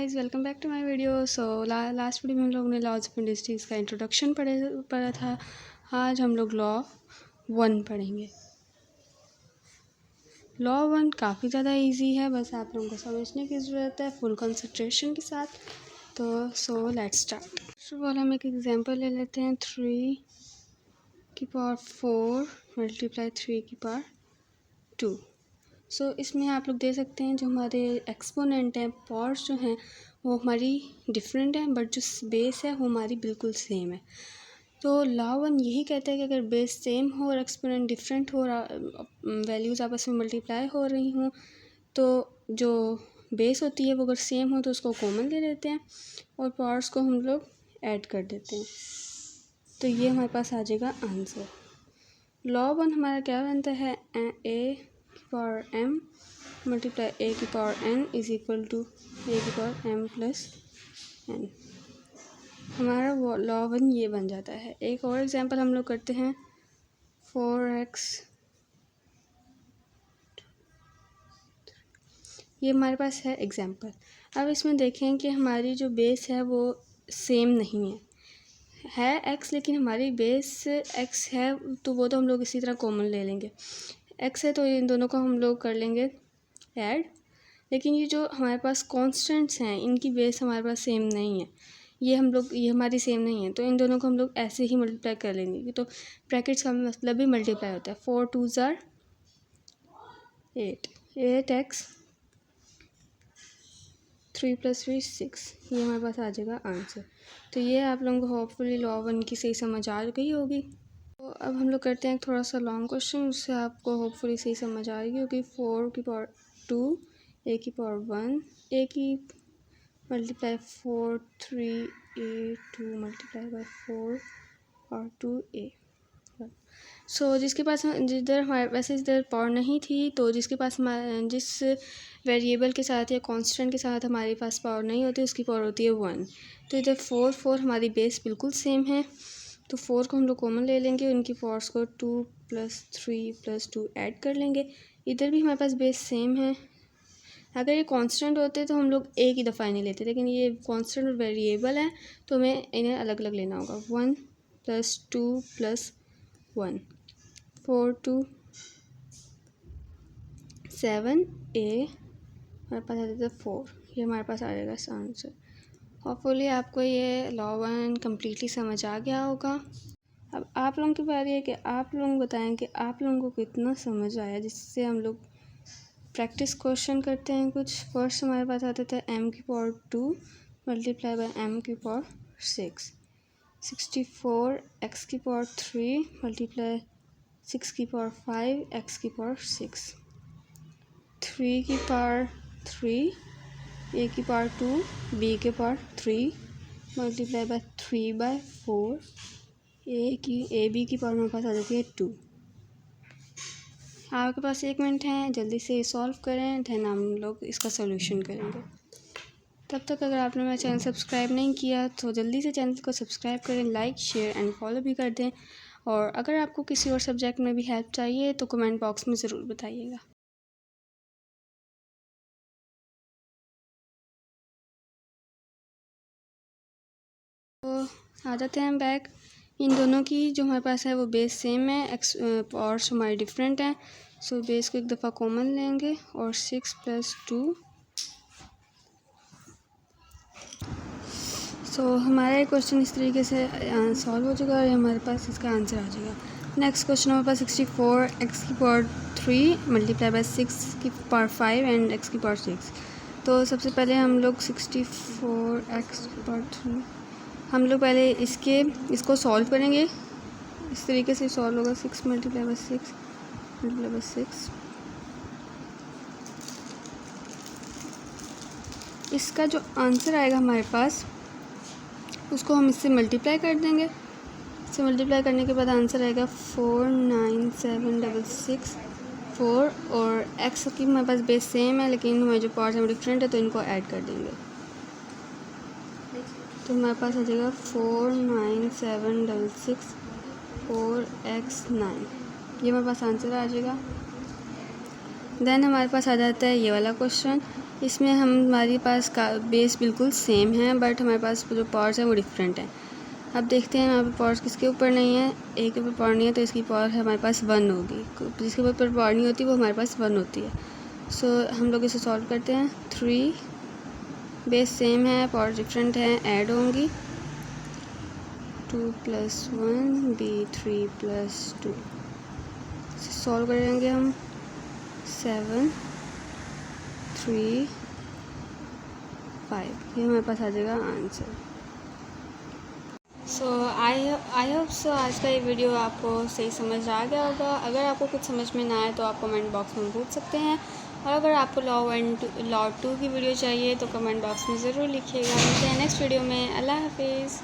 Guys, welcome back to my video. So last video में हम लोगों ने लॉज ऑफ इंडस्ट्रीज़ का इंट्रोडक्शन पढ़ा था। आज हम लोग लॉ 1 पढ़ेंगे। लॉ 1 काफ़ी ज़्यादा इजी है, बस आप लोगों को समझने की ज़रूरत है फुल कंसंट्रेशन के साथ। तो let's start. First of all हम एक एग्जांपल ले लेते हैं। 3 की पावर 4 मल्टीप्लाई 3 की पावर 2। इसमें आप लोग दे सकते हैं जो हमारे एक्सपोनेंट हैं, पावर्स जो हैं वो हमारी डिफरेंट हैं, बट जो बेस है वो हमारी बिल्कुल सेम है। तो लॉ 1 यही कहता है कि अगर बेस सेम हो और एक्सपोनेंट डिफरेंट हो और वैल्यूज़ आपस में मल्टीप्लाई हो रही हों, तो जो बेस होती है वो अगर सेम हो तो उसको कॉमन ले लेते हैं और पावर्स को हम लोग ऐड कर देते हैं। तो ये हमारे पास आ जाएगा आंसर। लॉ 1 हमारा क्या बनता है, ए की पावर m मल्टीप्लाई ए की power n is equal to a की पावर m प्लस n। हमारा वो लॉ 1 ये बन जाता है। एक और एग्जांपल हम लोग करते हैं। 4x, ये हमारे पास है एग्जांपल। अब इसमें देखें कि हमारी जो बेस है वो सेम नहीं है x, लेकिन हमारी बेस x है तो वो तो हम लोग इसी तरह कॉमन ले लेंगे। x है तो इन दोनों को हम लोग कर लेंगे ऐड, लेकिन ये जो हमारे पास कॉन्स्टेंट्स हैं इनकी बेस हमारे पास सेम नहीं है, ये हमारी सेम नहीं है, तो इन दोनों को हम लोग ऐसे ही मल्टीप्लाई कर लेंगे। तो ब्रैकेट्स का मतलब भी मल्टीप्लाई होता है। 4 2s are 8, 8x 3 + 3 6, ये हमारे पास आ जाएगा आंसर। तो ये आप लोगों को होपफुली लॉ 1 की सही समझ आ गई होगी। तो अब हम लोग करते हैं थोड़ा सा लॉन्ग क्वेश्चन, उससे आपको होपफुली सही समझ आ रही होगी। 4 की पावर 2 ए की पावर 1 ए की मल्टीप्लाई 4 3 ए 2 मल्टीप्लाई बाई 4 और 2 ए। जिसके पास जिधर हमारे वैसे इधर पावर नहीं थी, तो जिसके पास जिस वेरिएबल के साथ या कांस्टेंट के साथ हमारे पास पावर नहीं होती उसकी पावर होती है 1। तो इधर 4 4 हमारी बेस बिल्कुल सेम है, तो 4 को हम लोग कॉमन ले लेंगे, उनकी पावर्स को 2 + 3 + 2 ऐड कर लेंगे। इधर भी हमारे पास बेस सेम है। अगर ये कांस्टेंट होते तो हम लोग एक ही दफ़ा नहीं लेते, लेकिन ये कांस्टेंट और वेरिएबल है तो हमें इन्हें अलग अलग लेना होगा। 1 + 2 + 1 4 2 7 ए हमारे पास आ जाता है 4, ये हमारे पास आ जाएगा आंसर। होपफुली आपको ये लॉ 1 कम्प्लीटली समझ आ गया होगा। अब आप लोगों की बारी है कि आप लोग बताएं कि आप लोगों को कितना समझ आया, जिससे हम लोग प्रैक्टिस क्वेश्चन करते हैं कुछ। फर्स्ट हमारे पास आता था m की पावर 2 मल्टीप्लाई बाई m की पावर 6, 64 x की पावर 3 मल्टीप्लाई 6 की पावर 5 x की पावर 6, 3 की पावर 3 a की पावर 2 b की power 3 multiply by 3 by 4 a b की पावर हमारे पास आ जाती है 2। आपके पास 1 मिनट है, जल्दी से सॉल्व करें, देन हम लोग इसका सॉल्यूशन करेंगे। तब तक अगर आपने मेरा चैनल सब्सक्राइब नहीं किया तो जल्दी से चैनल को सब्सक्राइब करें, लाइक शेयर एंड फॉलो भी कर दें। और अगर आपको किसी और सब्जेक्ट में भी हेल्प चाहिए तो कमेंट बॉक्स में ज़रूर बताइएगा। तो आ जाते हैं बैक। इन दोनों की जो हमारे पास है वो बेस सेम है, और हमारे डिफरेंट हैं। बेस को एक दफ़ा कॉमन लेंगे और 6 + 2। हमारा क्वेश्चन इस तरीके से सॉल्व हो चुका है और हमारे पास इसका आंसर आ जाएगा। नेक्स्ट क्वेश्चन हमारे पास 64 x की पावर 3 मल्टीप्लाई बाई 6 की पावर 5 एंड x की पावर 6। तो सबसे पहले हम लोग 64 x की पावर 3 हम लोग पहले इसको सॉल्व करेंगे। इस तरीके से सॉल्व होगा। 6 मल्टीप्लाई बाई 6 मल्टीप्लाई बाई 6। इसका जो आंसर आएगा हमारे पास उसको हम इससे मल्टीप्लाई कर देंगे। इससे मल्टीप्लाई करने के बाद आंसर आएगा 49766 4। और x की हमारे पास बेस सेम है, लेकिन हमारे जो पार्ट्स हैं वो डिफरेंट है, तो इनको ऐड कर देंगे। तो हमारे पास आ जाएगा 49766 4x 9, ये हमारे पास आंसर आ जाएगा। देन हमारे पास आ जाता है ये वाला क्वेश्चन। इसमें हमारे पास का बेस बिल्कुल सेम है, बट हमारे पास जो पावर्स हैं वो डिफरेंट हैं। अब देखते हैं यहाँ पर पावर्स किसके ऊपर नहीं है। ए के ऊपर पावर नहीं है तो इसकी पावर हमारे पास 1 होगी। जिसके ऊपर पावर नहीं होती वो हमारे पास 1 होती है। सो हम लोग इसे सॉल्व करते हैं। 3 बेस सेम है, पावर डिफरेंट है, ऐड होंगी। 2 + 1 बी 3 + 2 सॉल्व करेंगे हम। 7 3 5 ये हमारे पास आ जाएगा answer. So I hope so आज का ये वीडियो आपको सही समझ आ गया होगा। अगर आपको कुछ समझ में ना आए तो आप कमेंट बॉक्स में पूछ सकते हैं, और अगर आपको लॉ 2 की वीडियो चाहिए तो कमेंट बॉक्स में ज़रूर लिखिएगा। मिलते हैं नेक्स्ट वीडियो में। अल्लाह हाफिज़।